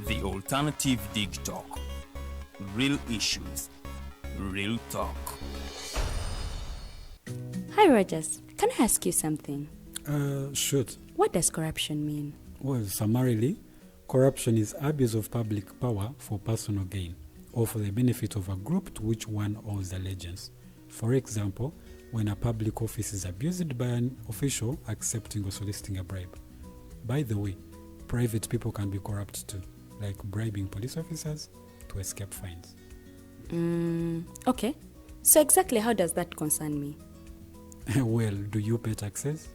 The Alternative Dig Talk. Real issues, real talk. Hi Rogers, can I ask you something? Shoot. What does corruption mean? Well, summarily, corruption is abuse of public power for personal gain or for the benefit of a group to which one owes allegiance. For example, when a public office is abused by an official accepting or soliciting a bribe. By the way, private people can be corrupt too, like bribing police officers to escape fines. Okay. So exactly how does that concern me? Well, do you pay taxes?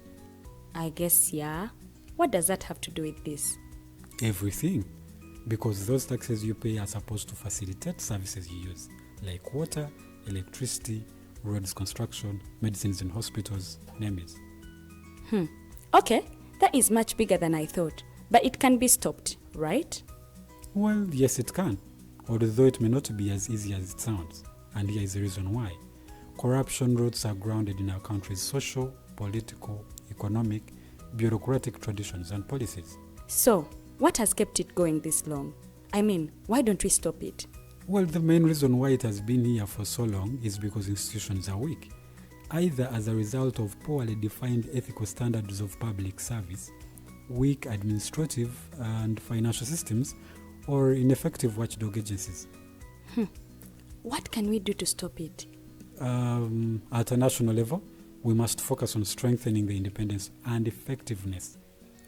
I guess, yeah. What does that have to do with this? Everything. Because those taxes you pay are supposed to facilitate services you use, like water, electricity, roads construction, medicines in hospitals, name it. Okay, that is much bigger than I thought. But it can be stopped, right? Well, yes it can, although it may not be as easy as it sounds. And here is the reason why. Corruption roots are grounded in our country's social, political, economic, bureaucratic traditions and policies. So, what has kept it going this long? I mean, why don't we stop it? Well, the main reason why it has been here for so long is because institutions are weak, either as a result of poorly defined ethical standards of public service, weak administrative and financial systems, or ineffective watchdog agencies. What can we do to stop it? At a national level, we must focus on strengthening the independence and effectiveness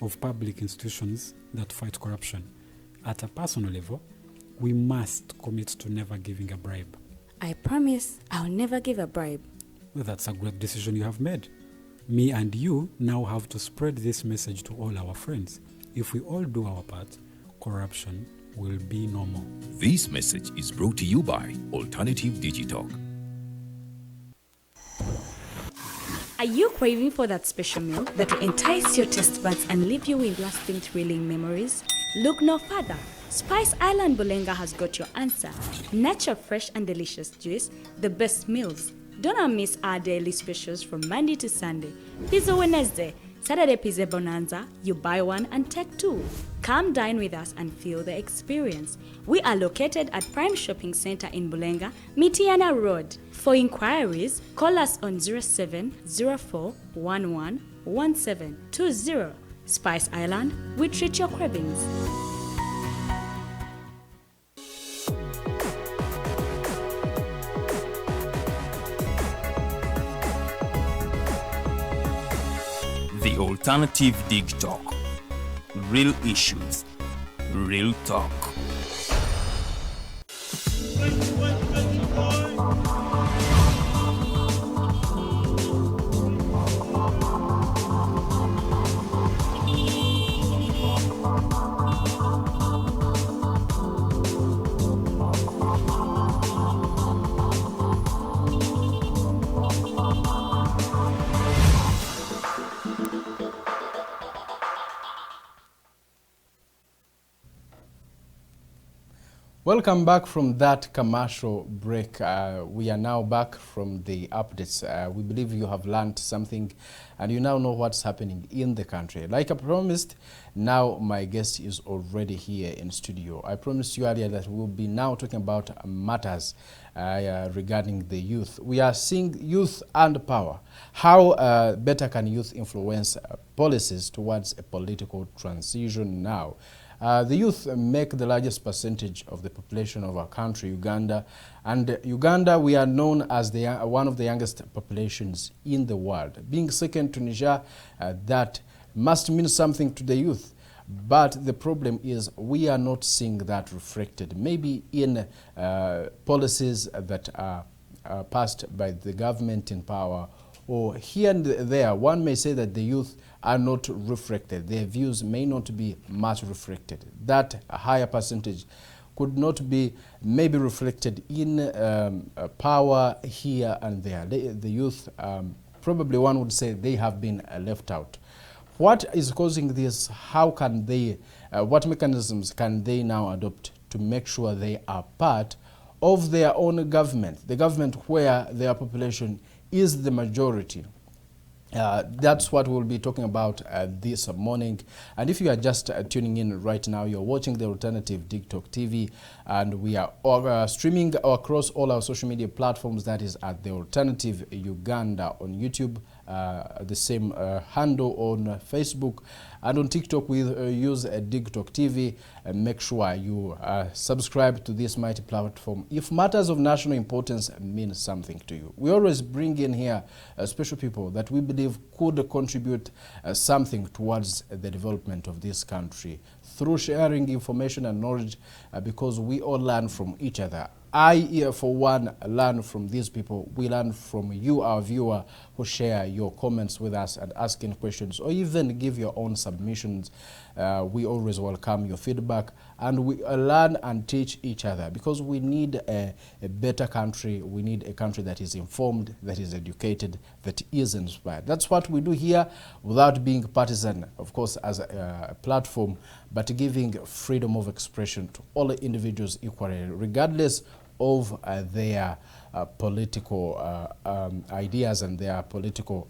of public institutions that fight corruption. At a personal level, we must commit to never giving a bribe. I promise I'll never give a bribe. Well, that's a great decision you have made. Me and you now have to spread this message to all our friends. If we all do our part, corruption will be no more. This message is brought to you by Alternative Digitalk. Are you craving for that special meal that will entice your taste buds and leave you with lasting thrilling memories? Look no further. Spice Island Bulenga has got your answer. Natural, fresh and delicious juice, the best meals. Don't miss our daily specials from Monday to Sunday. Pizza Wednesday, Saturday Pizza Bonanza, you buy one and take two. Come dine with us and feel the experience. We are located at Prime Shopping Center in Bulenga, Mitiana Road. For inquiries, call us on 0704111720. Spice Island, we treat your cravings. The Alternative Dig Talk. Real issues, real talk. Welcome back from that commercial break. We are now back from the updates. We believe you have learned something and you now know what's happening in the country. Like I promised, now my guest is already here in studio. I promised you earlier that we'll be now talking about matters regarding the youth. We are seeing youth and power. How better can youth influence policies towards a political transition now? The youth make the largest percentage of the population of our country, Uganda. And Uganda, we are known as one of the youngest populations in the world. Being second to Niger, that must mean something to the youth. But the problem is we are not seeing that reflected, maybe in policies that are passed by the government in power, or here and there. One may say that the youth are not reflected. Their views may not be much reflected. That higher percentage could not be maybe reflected in power here and there. The youth, probably one would say they have been left out. What is causing this? How can they, what mechanisms can they now adopt to make sure they are part of their own government, the government where their population is the majority? That's what we'll be talking about this morning. And if you are just tuning in right now, you're watching the Alternative TikTok TV, and we are streaming across all our social media platforms. That is at the Alternative Uganda on YouTube, the same handle on Facebook, and on TikTok we use TikTok TV. Make sure you subscribe to this mighty platform if matters of national importance mean something to you. We always bring in here special people that we believe could contribute something towards the development of this country through sharing information and knowledge, because we all learn from each other. I, for one, learn from these people. We learn from you, our viewer, who share your comments with us and asking questions, or even give your own submissions. We always welcome your feedback, and we learn and teach each other, because we need a better country. We need a country that is informed, that is educated, that is inspired. That's what we do here, without being partisan, of course, as a platform, but giving freedom of expression to all individuals equally, regardless of their political ideas and their political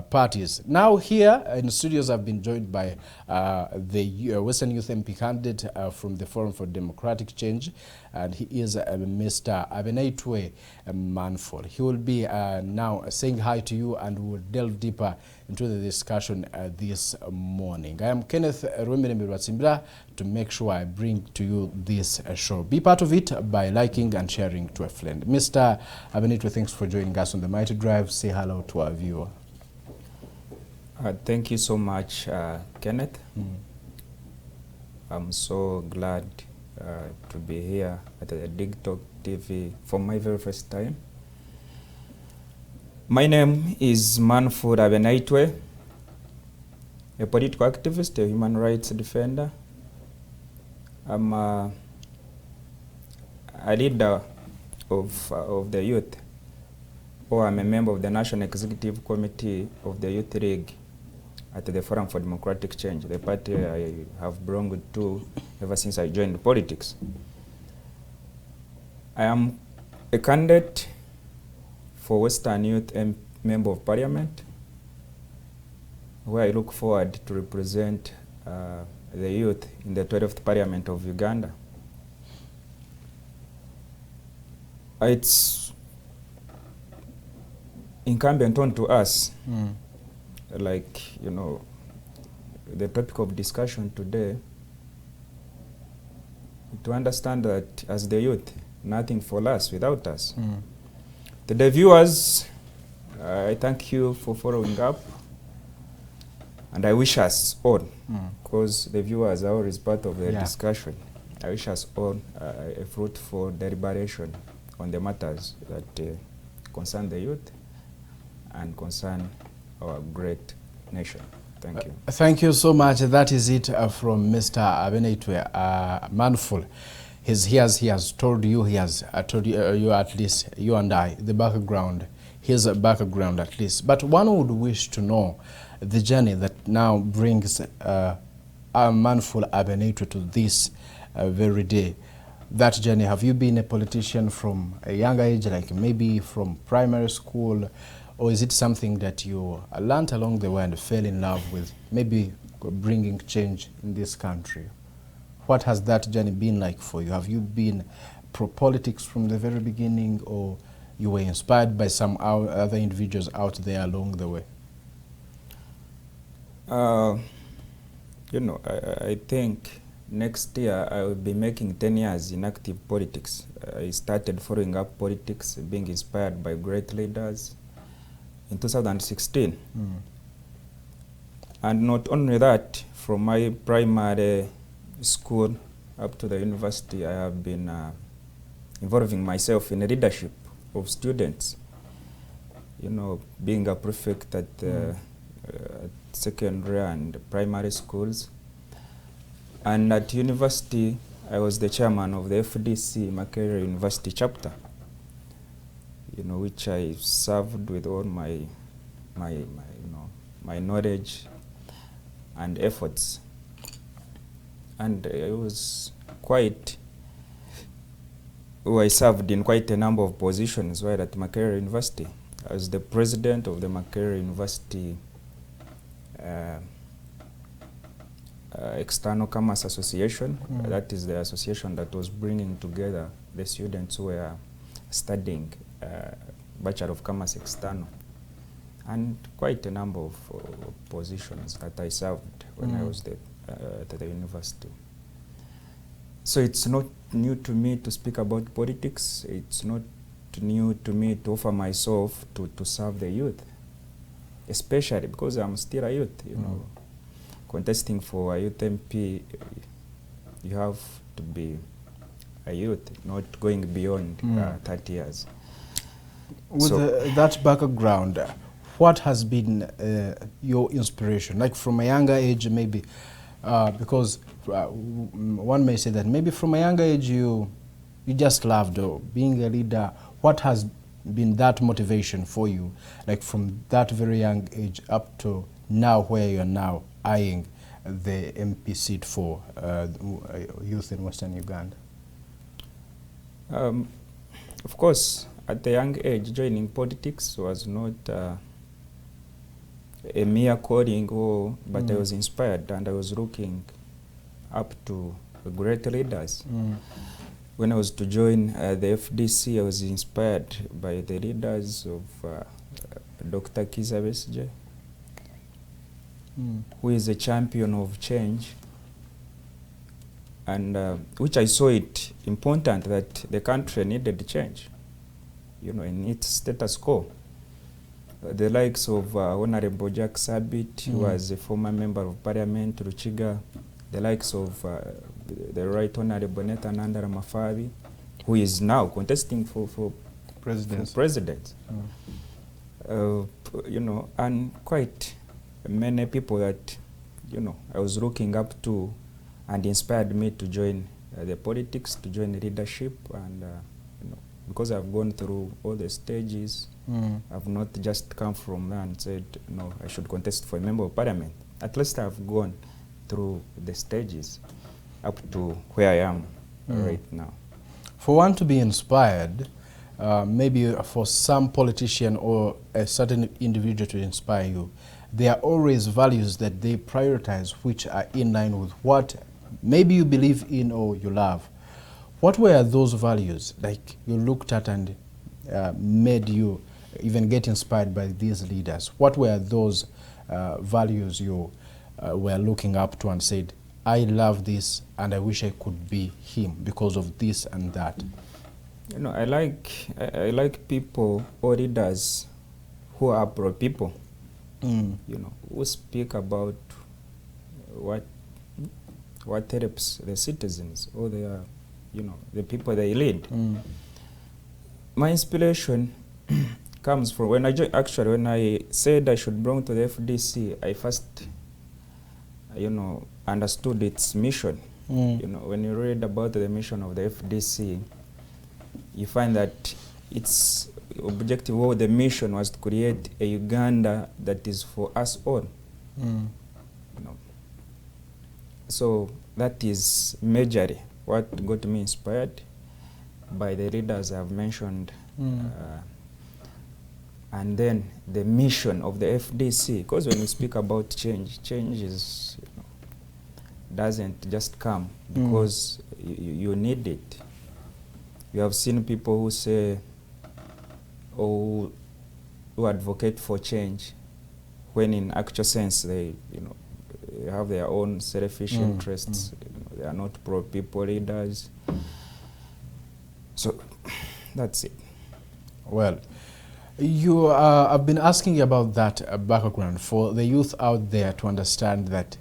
parties. Now here in the studios I've been joined by the Western Youth MP candidate from the Forum for Democratic Change, and he is Mr. Abeneitwe Manful. He will be now saying hi to you, and we will delve deeper into the discussion this morning. I am Kenneth Rwemere to make sure I bring to you this show. Be part of it by liking and sharing to a friend. Mr. Abeneitwe, thanks for joining us on the Mighty Drive. Say hello to our viewer. Thank you so much, Kenneth. I'm so glad to be here at the TikTok TV for my very first time. My name is Manful Abeneitwe, a political activist, a human rights defender. I'm a leader of the youth, or I'm a member of the National Executive Committee of the Youth League at the Forum for Democratic Change, the party I have belonged to ever since I joined politics. I am a candidate for Western Youth Member of Parliament, where I look forward to represent the youth in the 12th Parliament of Uganda. It's incumbent on to us, like, you know, the topic of discussion today, to understand that as the youth, nothing for us without us. To the viewers, I thank you for following up, and I wish us all, because the viewers are always part of the discussion, I wish us all a fruitful deliberation on the matters that concern the youth and concern our great nation. Thank you. Thank you so much. That is it from Mr. Abeneitwe Manful. He has told you, he has told you at least, you and I, the background, his background at least. But one would wish to know the journey that now brings Manful Abeneitwe to this very day. That journey, have you been a politician from a younger age, like maybe from primary school, or is it something that you learned along the way and fell in love with, maybe bringing change in this country? What has that journey been like for you? Have you been pro-politics from the very beginning, or you were inspired by some other individuals out there along the way? You know, I think next year I will be making 10 years in active politics. I started following up politics, being inspired by great leaders in 2016. And not only that, from my primary school up to the university, I have been involving myself in the leadership of students. You know, being a prefect at secondary and primary schools. And at university, I was the chairman of the FDC Makerere University chapter, you know, which I served with all my knowledge and efforts. And it was quite, I served in quite a number of positions while at Makerere University. as the president of the Makerere University External Commerce Association. That is the association that was bringing together the students who were studying Bachelor of Commerce External, and quite a number of positions that I served when I was at the university. So it's not new to me to speak about politics. It's not new to me to offer myself to serve the youth, especially because I'm still a youth, you know. Contesting for a youth MP, you have to be a youth, not going beyond 30 years. With that background, what has been your inspiration? Like from a younger age, maybe, because one may say that maybe from a younger age you just loved being a leader. What has been that motivation for you, like from that very young age up to now, where you are now eyeing the MP seat for youth in Western Uganda? Of course, at a young age, joining politics was not a mere calling, but I was inspired and I was looking up to great leaders. When I was to join the FDC, I was inspired by the leaders of Dr. Kizza Besigye, who is a champion of change, and which I saw it important that the country needed change, you know, in its status quo. The likes of Honorable Jack Sabit, who was a former member of Parliament, Ruchiga, the likes of the Right Honorable Neta Nandara Mafabi, who is now contesting for president. You know, and quite many people that, you know, I was looking up to and inspired me to join the politics, to join the leadership, and you know, because I've gone through all the stages, I've not just come from there and said, no, I should contest for a member of parliament. At least I've gone through the stages up to where I am right now. For one to be inspired, maybe for some politician or a certain individual to inspire you, there are always values that they prioritize which are in line with what maybe you believe in or you love. What were those values like you looked at and made you even get inspired by these leaders? What were those values you were looking up to and said, I love this and I wish I could be him because of this and that? You know, I like people or leaders who are pro people. You know, who speak about what helps the citizens or the, you know, the people they lead. My inspiration comes from when when I said I should belong to the FDC, I first, you know, understood its mission. You know, when you read about the mission of the FDC, you find that its objective or the mission was to create a Uganda that is for us all. You know. So that is majorly what got me inspired by the leaders I've mentioned. And then the mission of the FDC, because when we speak about change, change is, you know, doesn't just come because you need it. You have seen people who say, or who advocate for change, when in actual sense they, you know, they have their own selfish interests. You know, they are not pro-people leaders. So that's it. Well, you I've been asking you about that background for the youth out there to understand that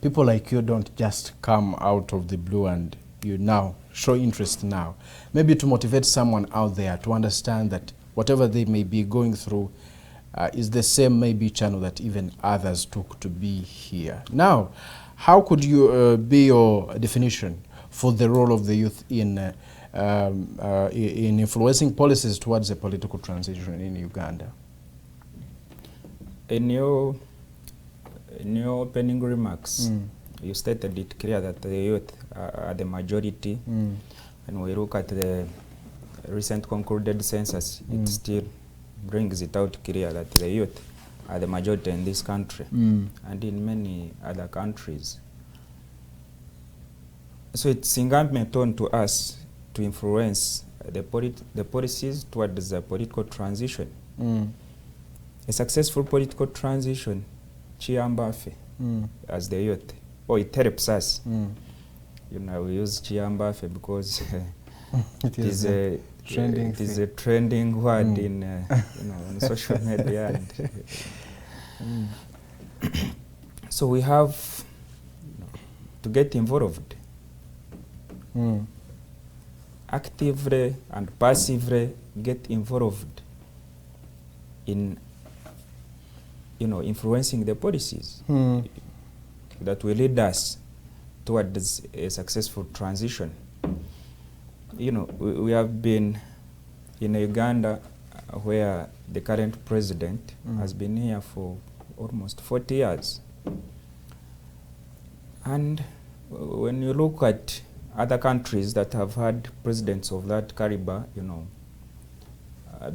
people like you don't just come out of the blue and you now show interest now. Maybe to motivate someone out there to understand that whatever they may be going through is the same maybe channel that even others took to be here. Now, how could you be your definition for the role of the youth in influencing policies towards a political transition in Uganda? In your opening remarks, you stated it clear that the youth are the majority. When we look at the recent concluded census, it's still brings it out clear that the youth are the majority in this country and in many other countries. So it's incumbent on to us to influence the policies towards the political transition. A successful political transition, Chiambafe, as the youth, or it helps us. You know, we use Chiambafe because it is a trending word in on social media. So we have to get involved. Actively and passively get involved in influencing the policies that will lead us towards a successful transition. We have been in Uganda, where the current president has been here for almost 40 years. And when you look at other countries that have had presidents of that caliber,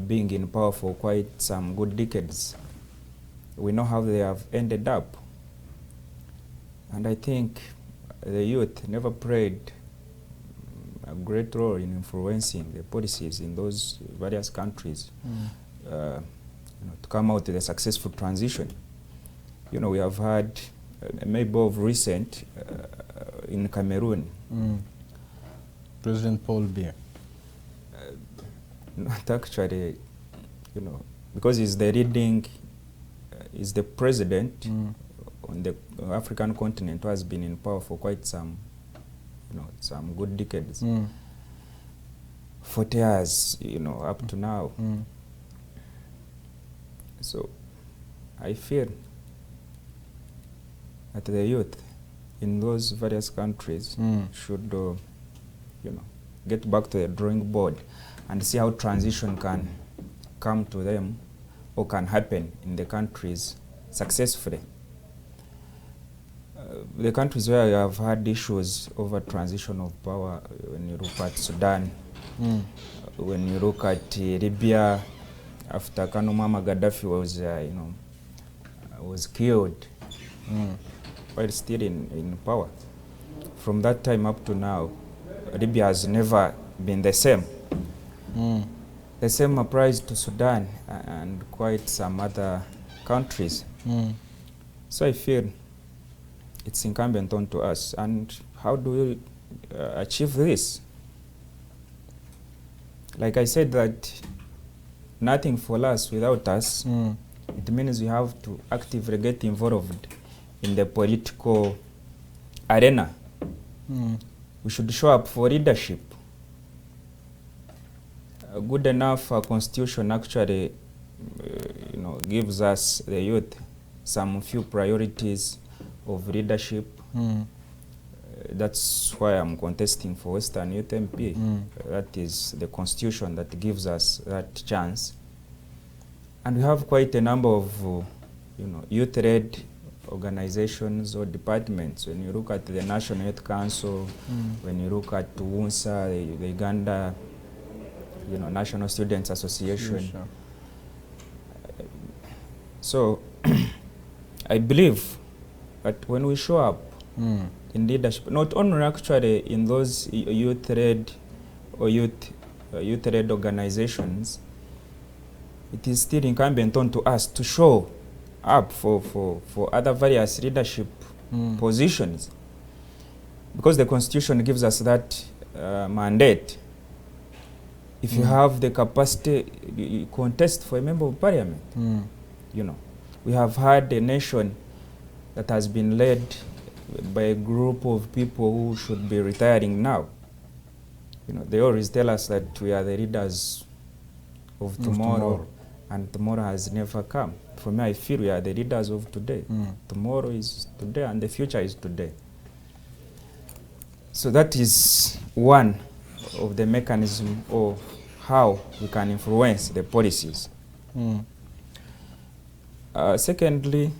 being in power for quite some good decades, we know how they have ended up. And I think the youth never played a great role in influencing the policies in those various countries to come out with a successful transition. We have had maybe of recent in Cameroon. President Paul Biya. Not actually, because he's he's the president on the African continent who has been in power for quite some good decades. 40 years, up to now. So I feel that the youth in those various countries should get back to the drawing board and see how transition can come to them or can happen in the countries successfully. The countries where you have had issues over transition of power, when you look at Sudan, when you look at Libya, after Kanumama Gaddafi was killed while still in power. From that time up to now, Libya has never been the same. The same applies to Sudan and quite some other countries. So I feel it's incumbent on to us. And how do we achieve this? Like I said, that nothing for us without us. It means we have to actively get involved in the political arena. We should show up for leadership. A good enough constitution actually gives us, the youth, some few priorities of leadership. That's why I'm contesting for Western Youth MP. That is the constitution that gives us that chance. And we have quite a number of youth-led organizations or departments. When you look at the National Youth Council, when you look at UNSA, the Uganda National Students Association. Sure. So I believe that when we show up in leadership, not only actually in those youth-led or youth-led organizations, it is still incumbent on to us to show up for other various leadership positions, because the Constitution gives us that mandate. If you have the capacity, you contest for a member of parliament. We have had a nation that has been led by a group of people who should be retiring now. They always tell us that we are the leaders of tomorrow, and tomorrow has never come. For me, I feel we are the leaders of today. Tomorrow is today, and the future is today. So that is one of the mechanism of how we can influence the policies. Secondly,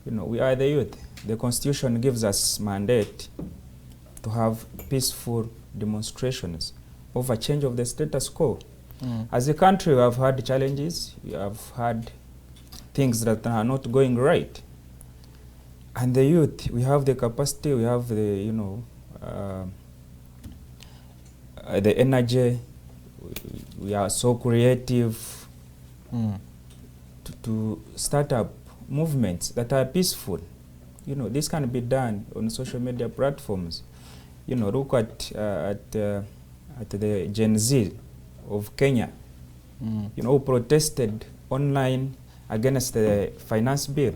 we are the youth. The Constitution gives us mandate to have peaceful demonstrations over change of the status quo. As a country, we have had challenges, we have had things that are not going right. And the youth, we have the capacity, we have the, the energy, we are so creative to start up movements that are peaceful. This can be done on social media platforms. Look at the Gen Z of Kenya, who protested online against the finance bill.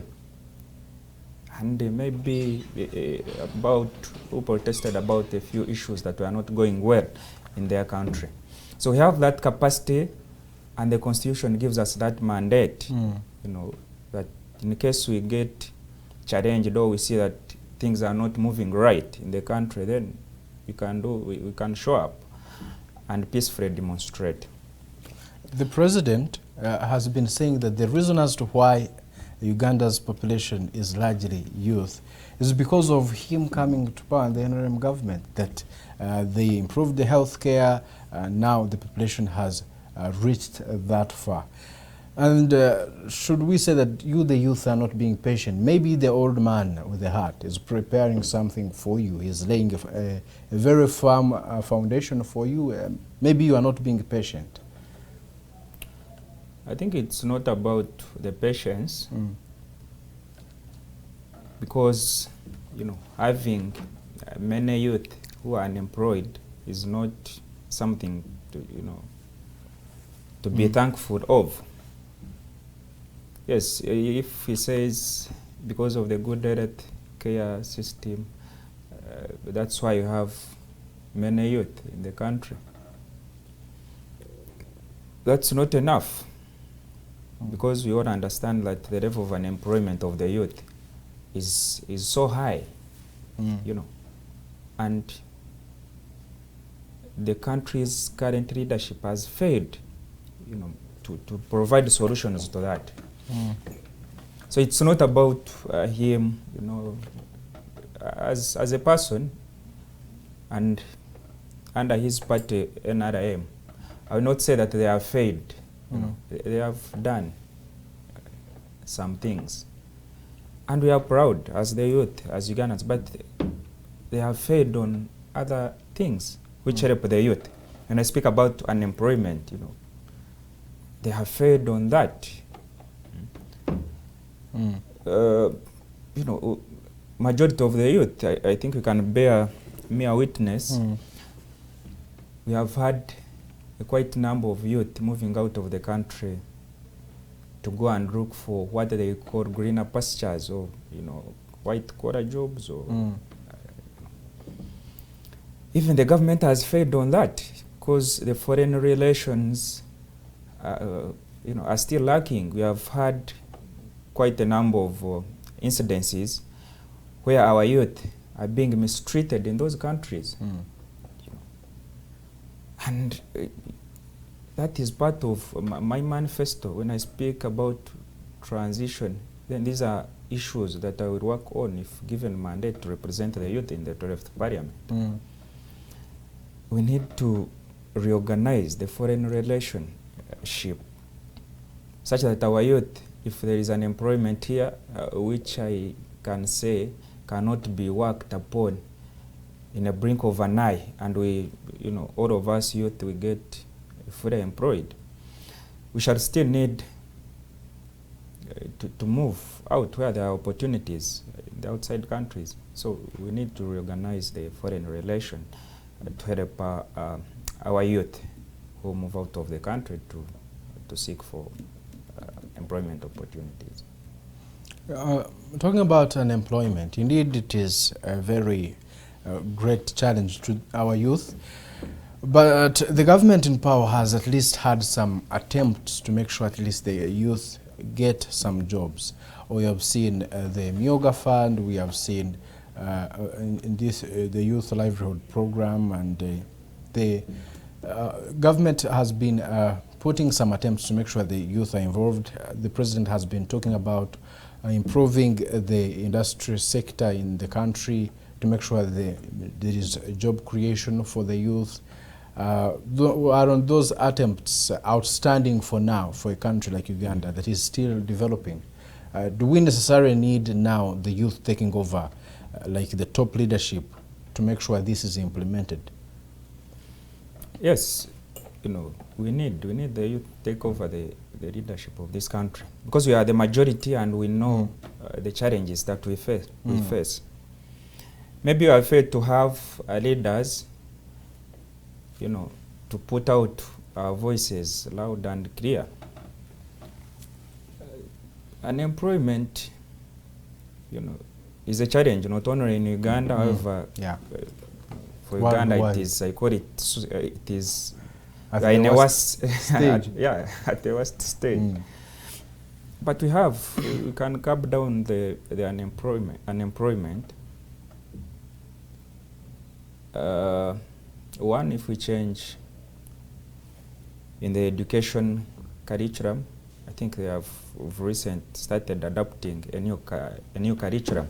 And maybe who protested about a few issues that were not going well in their country. So we have that capacity, and the Constitution gives us that mandate, that in case we get challenged or we see that things are not moving right in the country, then we can show up and peacefully demonstrate. The president has been saying that the reason as to why Uganda's population is largely youth is because of him coming to power in the NRM government, that they improved the health care, now the population has reached that far. And should we say that you, the youth, are not being patient? Maybe the old man with the heart is preparing something for you. He's laying a very firm foundation for you. Maybe you are not being patient. I think it's not about the patience, because having many youth who are unemployed is not something to be thankful of. Yes, if he says because of the good health care system, that's why you have many youth in the country. That's not enough, because we all understand that the level of unemployment of the youth is so high, and the country's current leadership has failed, to provide solutions to that. So it's not about him, as a person, and under his party NRM. I will not say that they have failed. They have done some things, and we are proud as the youth, as Ugandans, but they have failed on other things which help the youth. When I speak about unemployment, they have failed on that. Majority of the youth, I think we can bear mere witness. We have had a quite number of youth moving out of the country to go and look for what they call greener pastures, or white collar jobs, or even the government has failed on that, because the foreign relations are still lacking. We have had quite a number of incidences where our youth are being mistreated in those countries. And that is part of my manifesto. When I speak about transition, then these are issues that I will work on if given mandate to represent the youth in the 12th Parliament. We need to reorganize the foreign relationship such that our youth, if there is unemployment here, which I can say cannot be worked upon in a blink of an eye, and we, all of us youth, we get fully employed, we shall still need to move out where there are opportunities in the outside countries. So we need to reorganize the foreign relation to help our youth who move out of the country to seek for employment opportunities. Talking about unemployment, indeed it is a very great challenge to our youth, but the government in power has at least had some attempts to make sure at least the youth get some jobs. We have seen the Myoga Fund, we have seen in this the Youth Livelihood Program, and the government has been putting some attempts to make sure the youth are involved. The president has been talking about improving the industry sector in the country to make sure there is job creation for the youth. Are those attempts outstanding for now for a country like Uganda that is still developing? Do we necessarily need now the youth taking over, like the top leadership, to make sure this is implemented? Yes, we need the youth to take over the leadership of this country, because we are the majority and we know the challenges that we face. Maybe we are failed to have leaders, to put out our voices loud and clear. Unemployment, is a challenge, not only in Uganda, however, for Uganda, it is, I call it, it is in the worst stage. At the worst stage. But we can curb down the unemployment. One, if we change in the education curriculum, I think they have started adopting a new curriculum,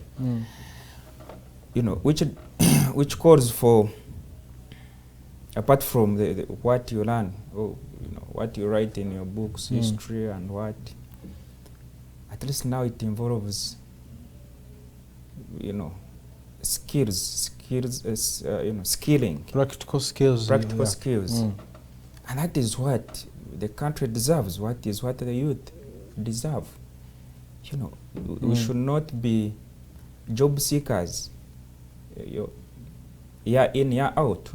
which calls for, apart from what you learn, what you write in your books, history and what, at least now it involves, skilling. Practical skills. Skills. And that is what the country deserves, what the youth deserve. We should not be job seekers, year in, year out.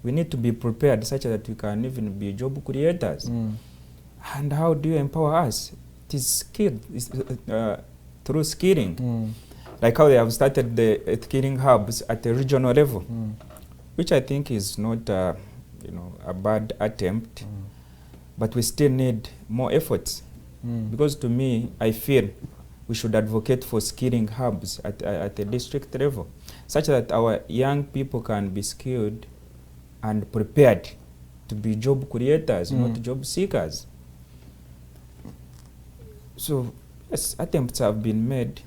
We need to be prepared such that we can even be job creators. And how do you empower us? It is through skilling. Like how they have started the skilling hubs at the regional level, which I think is not a bad attempt, but we still need more efforts. Because to me, I feel we should advocate for skilling hubs at the district level, such that our young people can be skilled and prepared to be job creators, not job seekers. So, yes, attempts have been made,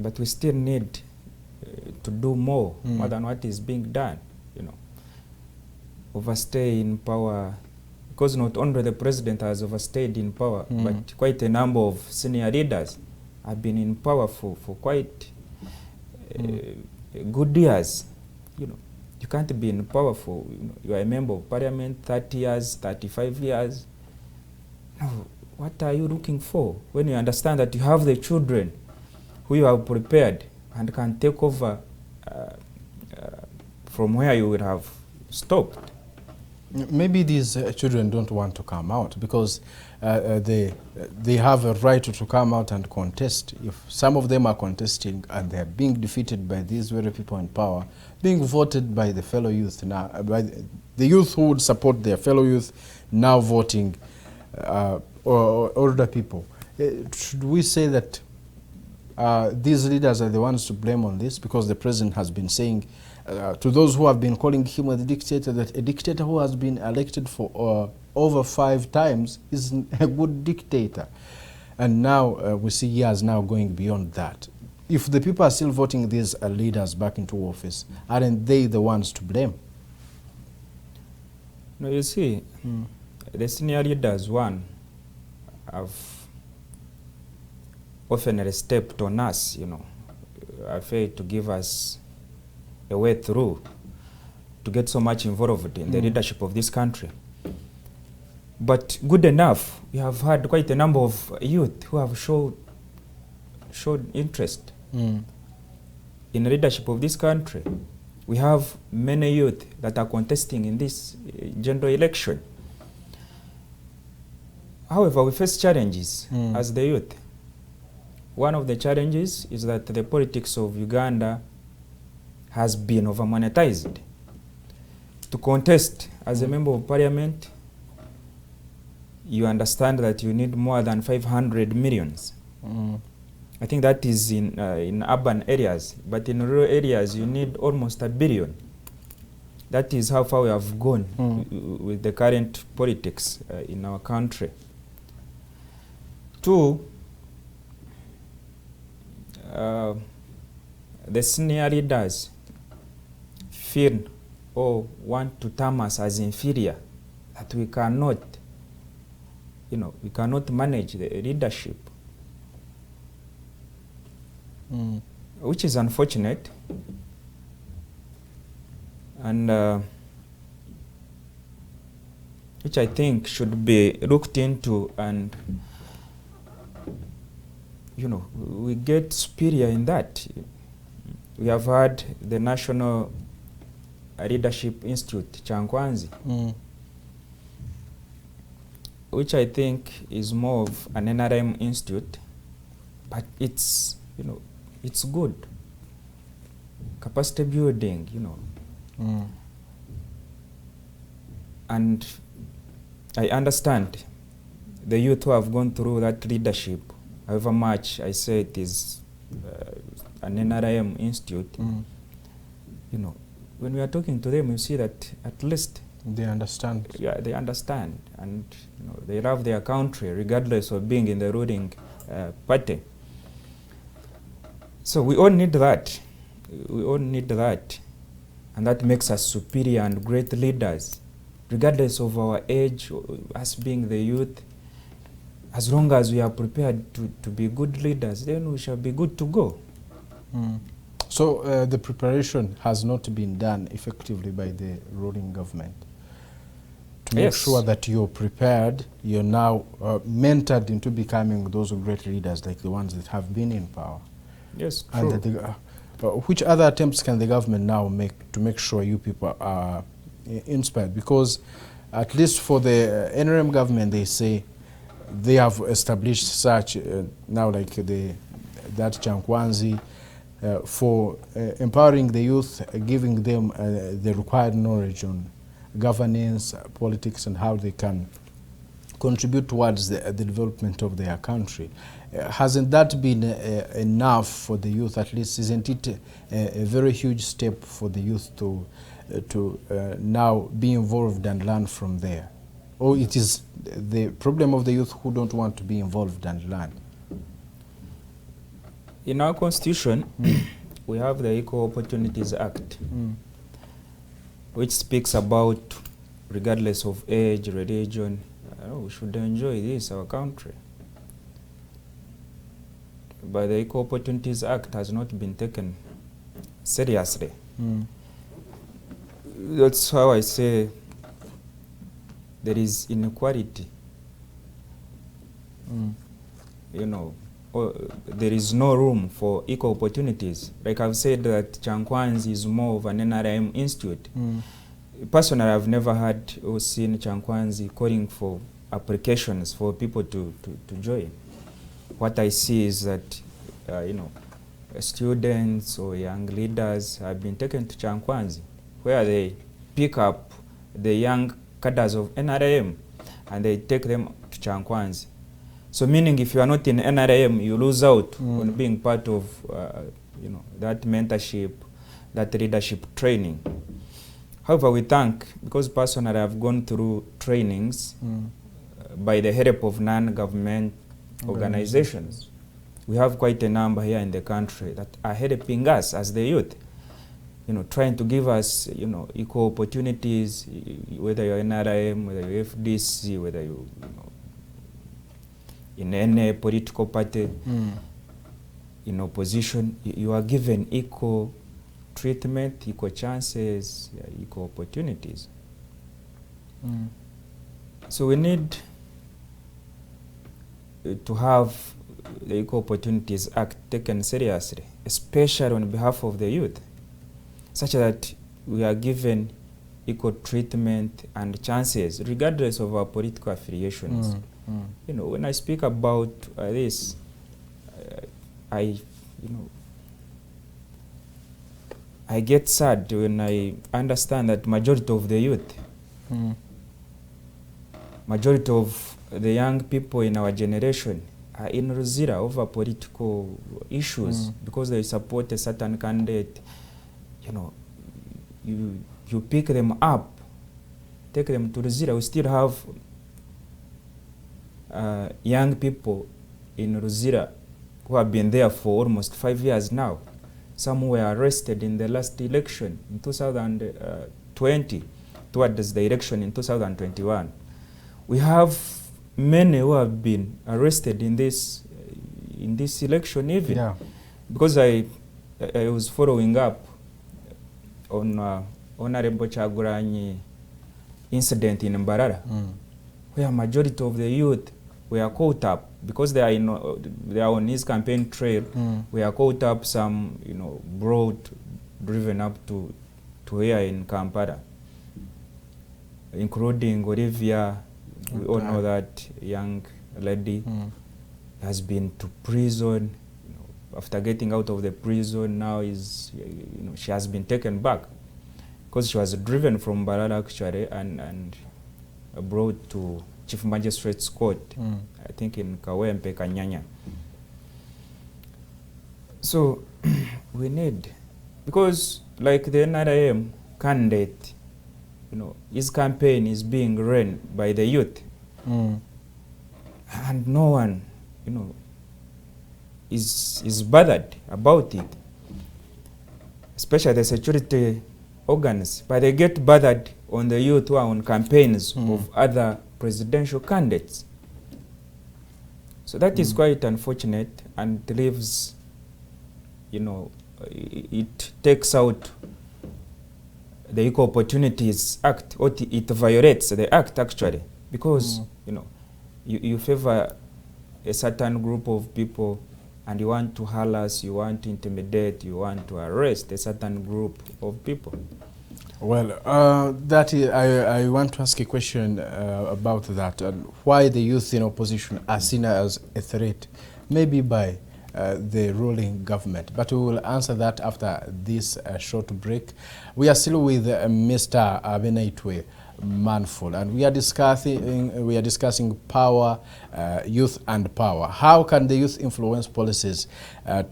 but we still need to do more than what is being done. Overstay in power, because not only the president has overstayed in power, but quite a number of senior leaders have been in power for quite good years. You can't be in power for, you are a member of parliament 30 years, 35 years. No, what are you looking for when you understand that you have the children who you have prepared and can take over from where you would have stopped? Maybe these children don't want to come out because they have a right to come out and contest. If some of them are contesting and they are being defeated by these very people in power, being voted by the fellow youth now, by the youth who would support their fellow youth, now voting or older people. Should we say that these leaders are the ones to blame on this? Because the president has been saying to those who have been calling him a dictator, that a dictator who has been elected for over 5 times is a good dictator. And now we see he is now going beyond that. If the people are still voting these leaders back into office, aren't they the ones to blame? No, you see, the senior leaders, one, have often stepped on us, have failed to give us a way through to get so much involved in the leadership of this country. But good enough, we have had quite a number of youth who have showed interest in the leadership of this country. We have many youth that are contesting in this general election. However, we face challenges as the youth. One of the challenges is that the politics of Uganda has been over-monetized. To contest as a member of parliament, you understand that you need more than 500 millions. I think that is in urban areas, but in rural areas you need almost $1 billion. That is how far we have gone with the current politics in our country. 2, the senior leaders feel or want to term us as inferior, that we cannot, we cannot manage the leadership, which is unfortunate, and which I should be looked into, and we get superior in that. We have had the National Leadership Institute, Chankwanzi, which I think is more of an NRM institute, but it's, it's good. Capacity building, And I understand the youth who have gone through that leadership, however much I say it is an NRM institute, when we are talking to them, you see that at least they understand. Yeah, they understand, and they love their country regardless of being in the ruling party. So we all need that. We all need that, and that makes us superior and great leaders, regardless of our age, us being the youth. As long as we are prepared to be good leaders, then we shall be good to go. So the preparation has not been done effectively by the ruling government to make sure that you're prepared, you're now mentored into becoming those great leaders like the ones that have been in power. Yes, true. And which other attempts can the government now make to make sure you people are inspired? Because at least for the NRM government, they say they have established such now like that Chankwanzi for empowering the youth, giving them the required knowledge on governance, politics, and how they can contribute towards the development of their country. Hasn't that been enough for the youth? At least, isn't it a very huge step for the youth to now be involved and learn from there? Or it is the problem of the youth who don't want to be involved and learn? In our constitution, we have the Equal Opportunities Act, which speaks about, regardless of age, religion, we should enjoy this, our country. But the Equal Opportunities Act has not been taken seriously. That's how I say there is inequality. There is no room for equal opportunities. Like I've said that Chankwanzi is more of an NRM institute. Personally, I've never had or seen Chankwanzi calling for applications for people to join. What I see is that, students or young leaders have been taken to Chankwanzi, where they pick up the young cadres of NRM and they take them to Chankwanzi. So meaning if you are not in NRM, you lose out on being part of, that mentorship, that leadership training. However, we thank, because personally I've gone through trainings by the help of non-government organizations. We have quite a number here in the country that are helping us as the youth, trying to give us, equal opportunities, whether you're NRM, whether you're FDC, whether you, in any political party, in opposition, you are given equal treatment, equal chances, equal opportunities. So we need to have the Equal Opportunities Act taken seriously, especially on behalf of the youth, such that we are given equal treatment and chances, regardless of our political affiliations. When I speak about this, I get sad when I understand that majority of the youth, majority of the young people in our generation are in Ruzira over political issues because they support a certain candidate. You pick them up, take them to Ruzira. We still have young people in Ruzira who have been there for almost 5 years now. Some were arrested in the last election in 2020 towards the election in 2021, we have many who have been arrested in this election even. Yeah. Because I was following up on Honorable Chaguranyi incident in Mbarara, where majority of the youth were caught up because they are on his campaign trail. We are caught up, some brought, driven up to here in Kampala, including Olivia. We all know that young lady has been to prison. After getting out of the prison, now she has been taken back because she was driven from Mbarara actually and brought to Chief Magistrate's Court, I think in Kawempe, Kanyanya. So we need, because like the NRM candidate, his campaign is being run by the youth, and no one, is bothered about it, especially the security organs, but they get bothered on the youth who are on campaigns of other presidential candidates. So that is quite unfortunate, and it leaves, it takes out the Equal Opportunities Act, or it violates the act actually, because you favor a certain group of people and you want to harass, you want to intimidate, you want to arrest a certain group of people. Well, I want to ask a question about that. Why the youth in opposition are seen as a threat, maybe by the ruling government. But we will answer that after this short break. We are still with Mr. Abeneitwe Manful, and we are discussing power, youth and power. How can the youth influence policies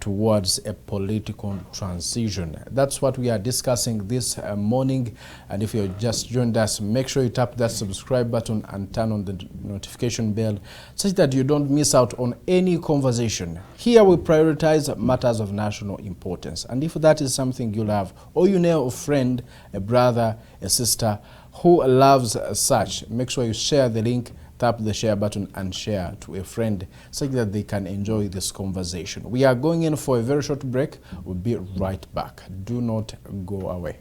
towards a political transition? That's what we are discussing this morning. And if you just joined us, make sure you tap that subscribe button and turn on the notification bell such that you don't miss out on any conversation. Here we prioritize matters of national importance. And if that is something you love, or you know a friend, a brother, a sister who loves such, make sure you share the link, tap the share button and share to a friend so that they can enjoy this conversation. We are going in for a very short break. We'll be right back. Do not go away.